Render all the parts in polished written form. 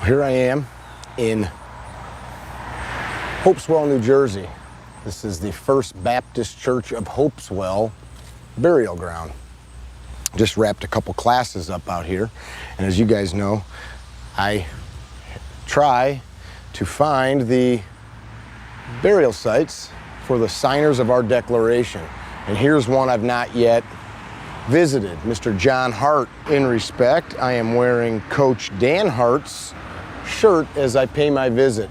Here I am in Hopeswell, New Jersey. This is the First Baptist Church of Hopeswell burial ground. Just wrapped a couple classes up out here, and as you guys know, I try to find the burial sites for the signers of our declaration. And here's one I've not yet visited, Mr. John Hart. In respect, I am wearing Coach Dan Hart's shirt as I pay my visit.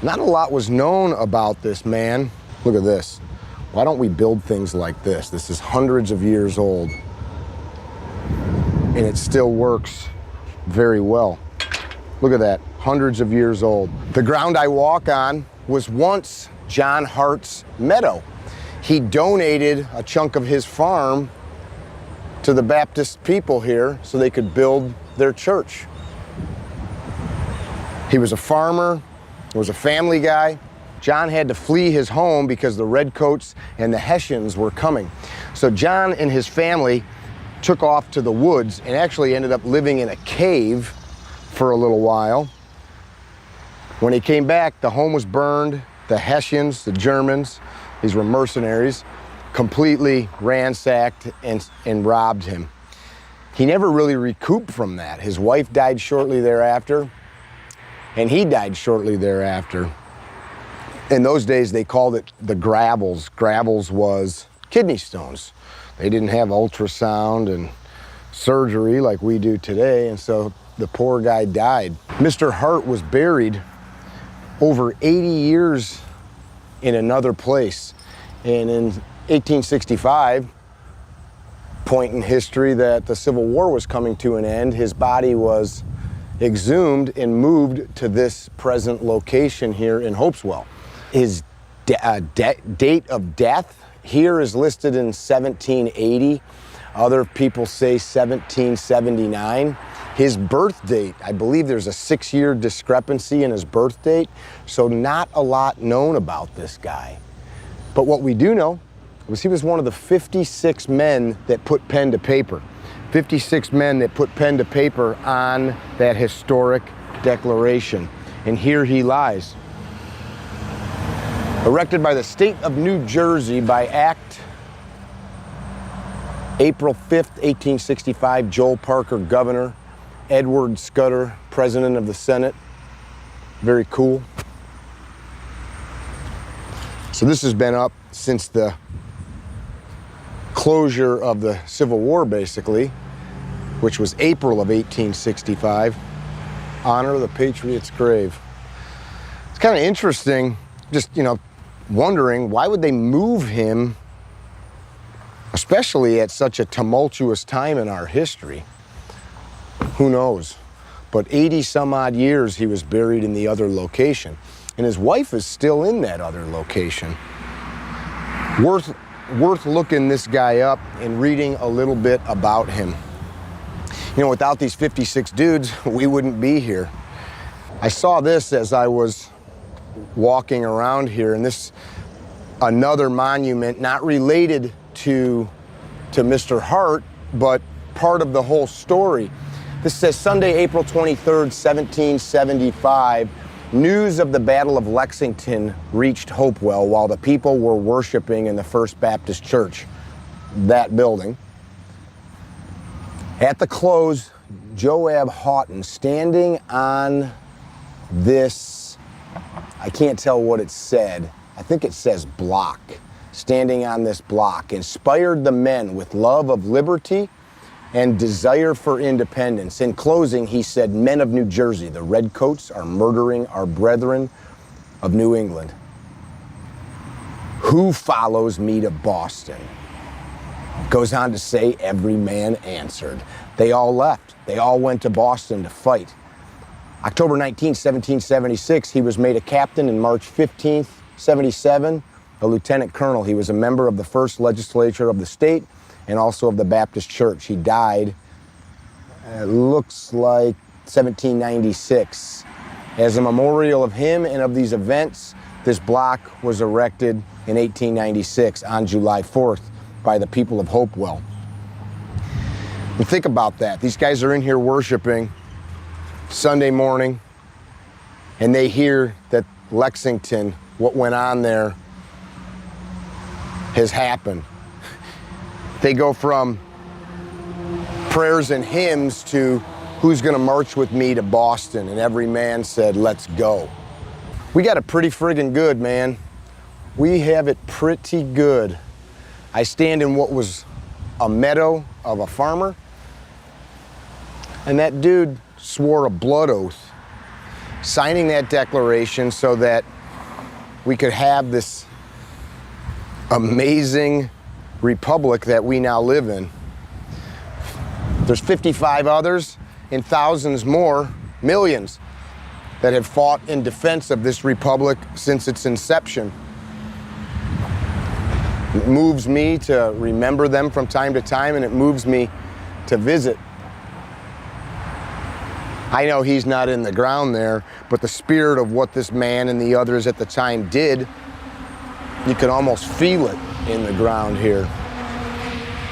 Not a lot was known about this man. Look at this. Why don't we build things like this? This is hundreds of years old, and it still works very well. Look at that, hundreds of years old. The ground I walk on was once John Hart's meadow. He donated a chunk of his farm to the Baptist people here so they could build their church. He was a farmer, he was a family guy. John had to flee his home because the Redcoats and the Hessians were coming. So John and his family took off to the woods and actually ended up living in a cave for a little while. When he came back, the home was burned. The Hessians, the Germans, these were mercenaries, completely ransacked and robbed him. He never really recouped from that. His wife died shortly thereafter, and he died shortly thereafter. In those days, they called it the gravels. Gravels was kidney stones. They didn't have ultrasound and surgery like we do today, and so the poor guy died. Mr. Hart was buried over 80 years in another place. And in 1865, point in history that the Civil War was coming to an end, his body was exhumed and moved to this present location here in Hopeswell. His date of death here is listed in 1780. Other people say 1779. His birth date, I believe there's a 6-year discrepancy in his birth date, so not a lot known about this guy. But what we do know was he was one of the 56 men that put pen to paper. 56 men that put pen to paper on that historic declaration. And here he lies. Erected by the state of New Jersey by Act April 5th, 1865, Joel Parker, governor, Edward Scudder, president of the Senate. Very cool. So this has been up since the closure of the Civil War, basically, which was April of 1865. Honor the Patriot's grave. It's kind of interesting, just, wondering why would they move him, especially at such a tumultuous time in our history. Who knows? But 80 some odd years he was buried in the other location. And his wife is still in that other location. Worth looking this guy up and reading a little bit about him. Without these 56 dudes, we wouldn't be here. I saw this as I was walking around here, and this, another monument not related to Mr. Hart, but part of the whole story. This says Sunday, April 23rd, 1775, news of the Battle of Lexington reached Hopewell while the people were worshiping in the First Baptist Church, that building. At the close, Joab Houghton, standing on this, I can't tell what it said, I think it says block, standing on this block, inspired the men with love of liberty and desire for independence. In closing, he said, "Men of New Jersey, the Redcoats are murdering our brethren of New England. Who follows me to Boston?" Goes on to say, every man answered. They all left. They all went to Boston to fight. October 19, 1776, he was made a captain. In March 15, 77, a lieutenant colonel. He was a member of the first legislature of the state and also of the Baptist Church. He died, it looks like 1796. As a memorial of him and of these events, this block was erected in 1896 on July 4th by the people of Hopewell. And think about that. These guys are in here worshiping Sunday morning, and they hear that Lexington, what went on there, has happened. They go from prayers and hymns to who's gonna march with me to Boston, and every man said, let's go. We got it pretty friggin' good, man. We have it pretty good. I stand in what was a meadow of a farmer, and that dude swore a blood oath, signing that declaration so that we could have this amazing republic that we now live in. There's 55 others and thousands more, millions, that have fought in defense of this republic since its inception. It moves me to remember them from time to time, and it moves me to visit. I know he's not in the ground there, but the spirit of what this man and the others at the time did, you can almost feel it in the ground here.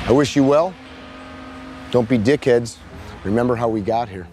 I wish you well. Don't be dickheads. Remember how we got here.